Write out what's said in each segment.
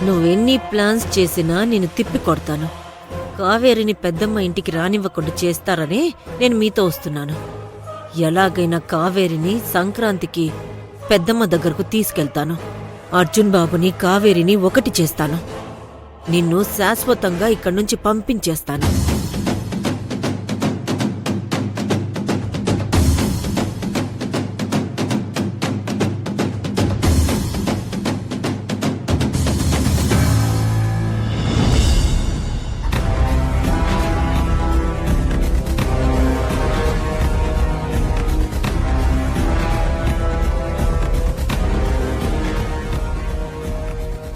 నువ్వెన్ని ప్లాన్స్ చేసినా నేను తిప్పి కొడతాను. కావేరిని పెద్దమ్మ ఇంటికి రానివ్వకుండా చేస్తారనే నేను మీతో వస్తున్నాను. ఎలాగైనా కావేరిని సంక్రాంతికి పెద్దమ్మ దగ్గరకు తీసుకెళ్తాను. అర్జున్ బాబుని కావేరిని ఒకటి చేస్తాను. నిన్ను శాశ్వతంగా ఇక్కడ్నుంచి పంపించేస్తాను.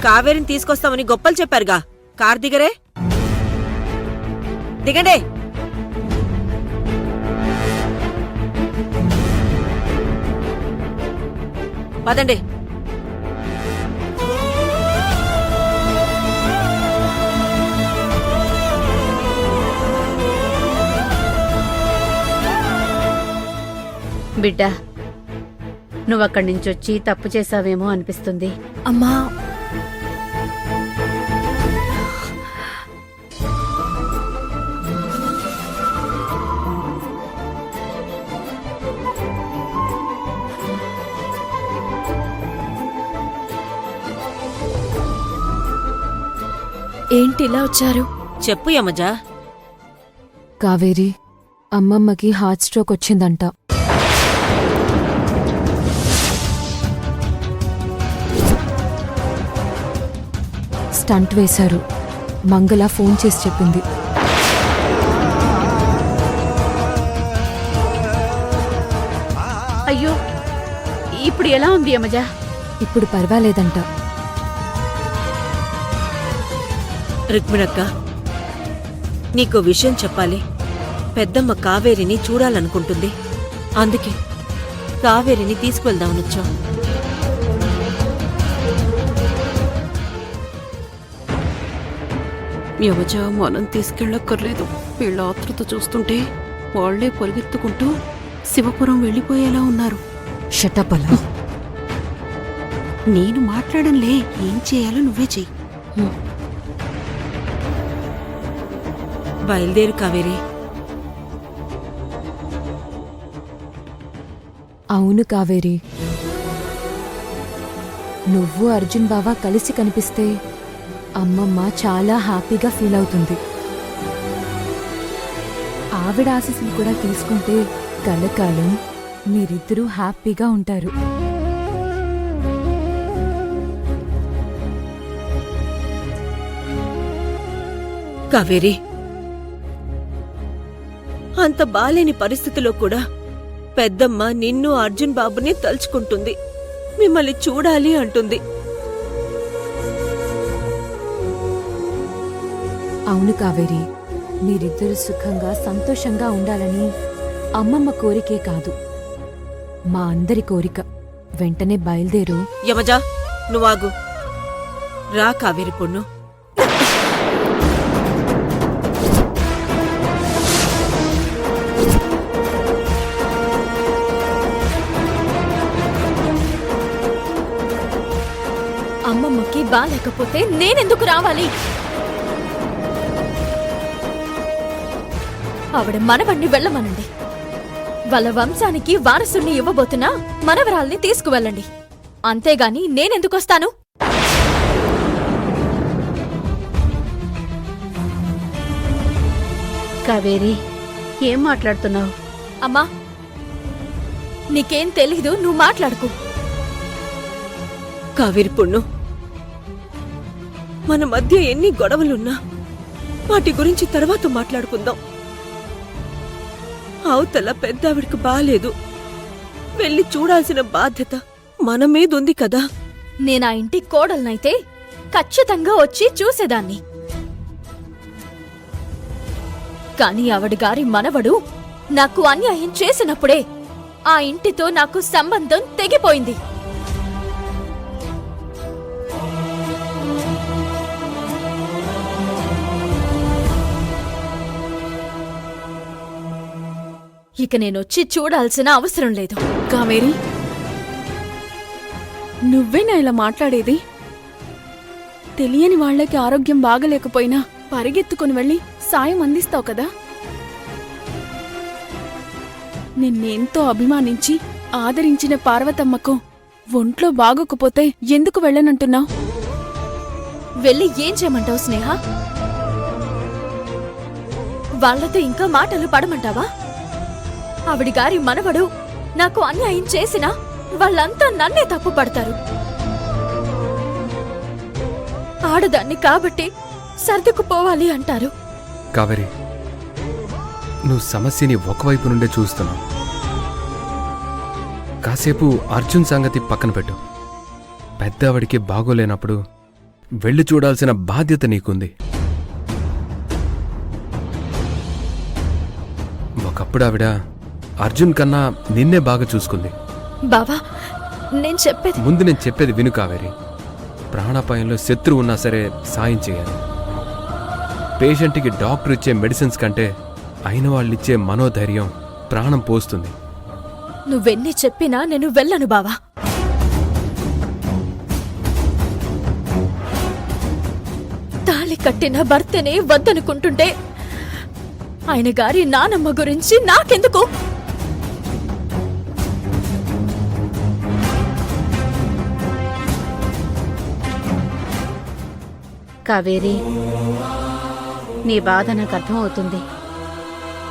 కావేరిని తీసుకొస్తామని గొప్పలు చెప్పారుగా. కార్ దిగరే, దిగండి. పదండి. బిడ్డా, నువ్వక్కడి నుంచొచ్చి తప్పు చేశావేమో అనిపిస్తుంది. అమ్మా, ఏంటి ఇలా వచ్చారు? చెప్పు యమజా. కావేరి, అమ్మమ్మకి హార్ట్ స్ట్రోక్ వచ్చిందంట. స్టంట్ వేశారు. మంగళ ఫోన్ చేసి చెప్పింది. అయ్యో, ఇప్పుడు ఎలా ఉంది యమజా? ఇప్పుడు పర్వాలేదంట. రుక్మిణక్క, నీకో విషయం చెప్పాలి. పెద్దమ్మ కావేరిని చూడాలనుకుంటుంది. అందుకే కావేరిని తీసుకువెళ్దామనొచ్చాం. యమజ, మనం తీసుకెళ్ళక్కర్లేదు. వీళ్ళ ఆతృత చూస్తుంటే వాళ్లే పరిగెత్తుకుంటూ శివపురం వెళ్ళిపోయేలా ఉన్నారు. షటపలా, నేను మాట్లాడంలే. ఏం చేయాలో నువ్వే చెయ్యి. బయలుదేరు కావేరి. అవును కావేరి, నువ్వు అర్జున్ బావ కలిసి కనిపిస్తే అమ్మమ్మ చాలా హ్యాపీగా ఫీల్ అవుతుంది. ఆవిడ ఆశీస్సులు కూడా తీసుకుంటే కలకాలం మీరిద్దరూ హ్యాపీగా ఉంటారు. కావేరి, అంత బాలేని పరిస్థితిలో కూడా పెద్దమ్మ నిన్ను అర్జున్ బాబుని తలుచుకుంటుంది. మిమ్మల్ని చూడాలి అంటుంది. అవును కావేరి, మీరిద్దరు సుఖంగా సంతోషంగా ఉండాలని అమ్మమ్మ కోరికే కాదు, మా అందరి కోరిక. వెంటనే బయలుదేరు. యమజా, నువ్వాగు. రా కావేరి పొన్ను. అమ్మమ్మకి బాలేకపోతే నేనెందుకు రావాలి? ఆవిడ మనవణ్ణి వెళ్ళమనండి. వాళ్ళ వంశానికి వారసుణ్ణి ఇవ్వబోతున్నా మనవరాల్ని తీసుకువెళ్ళండి. అంతేగాని నేనెందుకొస్తాను? కావేరి, ఏం మాట్లాడుతున్నావు? అమ్మా, నీకేం తెలీదు, నువ్వు మాట్లాడుకు. కావేరి పొన్ను, మన మధ్య ఎన్ని గొడవలున్నా వాటి గురించి తర్వాత మాట్లాడుకుందాం. అవతల పెద్దావిడికి బాలేదు. వెళ్ళి చూడాల్సిన బాధ్యత మన మీదుంది కదా. నేనా ఇంటి కోడల్నైతే ఖచ్చితంగా వచ్చి చూసేదాన్ని. కాని ఆవిడగారి మనవడు నాకు అన్యాయం చేసినప్పుడే ఆ ఇంటితో నాకు సంబంధం తెగిపోయింది. ఇక నేనొచ్చి చూడాల్సిన అవసరం లేదు. కావేరి, నువ్వేనా ఇలా మాట్లాడేది? తెలియని వాళ్ళకి ఆరోగ్యం బాగలేకపోయినా పరిగెత్తుకుని వెళ్ళి సాయం అందిస్తావు కదా. నిన్నెంతో అభిమానించి ఆదరించిన పార్వతమ్మకు ఒంట్లో బాగోకపోతే ఎందుకు వెళ్ళనంటున్నావు? వెళ్ళి ఏం చేయమంటావు స్నేహ? వాళ్లతో ఇంకా మాటలు పడమంటావా? ఆవిడి గారి మనవడు నాకు అన్యాయం చేసినా వాళ్ళంతా నన్నే తప్పు పడతారు. ఆడదాన్ని కాబట్టి సర్దుకుపోవాలి అంటారు. కావేరి, నువ్వు సమస్యని ఒకవైపు నుండే చూస్తున్నావు. కాసేపు అర్జున్ సంగతి పక్కన పెట్టు. పెద్దవాడికి బాగోలేనప్పుడు వెళ్ళి చూడాల్సిన బాధ్యత నీకుంది. ఒకప్పుడు ఆవిడ అర్జున్ కన్నా నిన్నే బాగా చూసుకుంది. బావా, నేను చెప్పేది ముందు నేను చెప్పేది విను కావేరి. ప్రాణాపాయంలో శత్రువు ఉన్నా సరే సాయం చేయాలి. పేషెంట్కి డాక్టర్ ఇచ్చే మెడిసిన్స్ కంటే అయిన వాళ్ళిచ్చే మనోధైర్యం ప్రాణం పోస్తుంది. నువ్వెన్ని చెప్పినా నేను వెళ్ళను బావా. తాళి కట్టిన భర్తనే వద్దనుకుంటుంటే ఆయన గారి నానమ్మ గురించి నాకెందుకు? కావేరి, నీ బాధ నాకు అర్థమవుతుంది.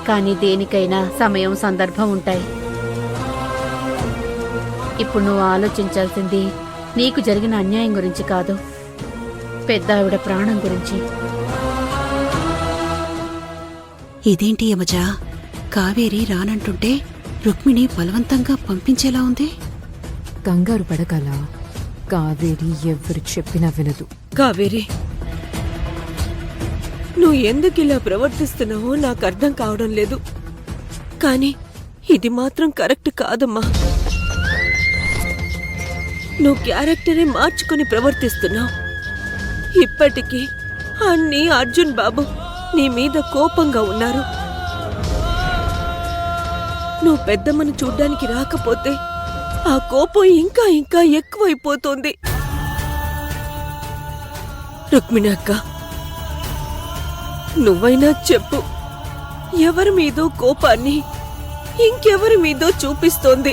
కానీ దేనికైనా సమయం సందర్భం ఉంటాయి. ఇప్పుడు నువ్వు ఆలోచించాల్సింది నీకు జరిగిన అన్యాయం గురించి కాదు, పెద్ద ఆవిడ ప్రాణం గురించి. ఇదేంటి యమజ, కావేరి రానంటుంటే రుక్మిణి బలవంతంగా పంపించేలా ఉంది. కంగారు పడగల. కావేరి ఎవరు చెప్పినా వినదు. కావేరి, నువ్వు ఎందుకు ఇలా ప్రవర్తిస్తున్నావో నాకు అర్థం కావడం లేదు. కానీ ఇది మాత్రం కరెక్ట్ కాదమ్మా. నువ్వు క్యారెక్టరే మార్చుకుని ప్రవర్తిస్తున్నావు. ఇప్పటికీ అన్నీ అర్జున్ బాబు నీ మీద కోపంగా ఉన్నారు. నువ్వు పెద్దమ్మను చూడ్డానికి రాకపోతే ఆ కోపం ఇంకా ఇంకా ఎక్కువైపోతోంది. రుక్మిణి అక్క, నువ్వైనా చెప్పు, ఎవరి మీదో కోపాన్ని ఇంకెవరి మీదో చూపిస్తోంది.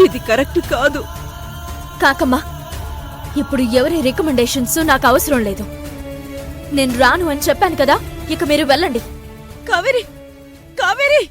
ఇది కరెక్ట్ కాదు. కాకమ్మా, ఇప్పుడు ఎవరి రికమెండేషన్స్ నాకు అవసరం లేదు. నేను రాను అని చెప్పాను కదా, ఇక మీరు వెళ్ళండి. కావేరి, కావేరి!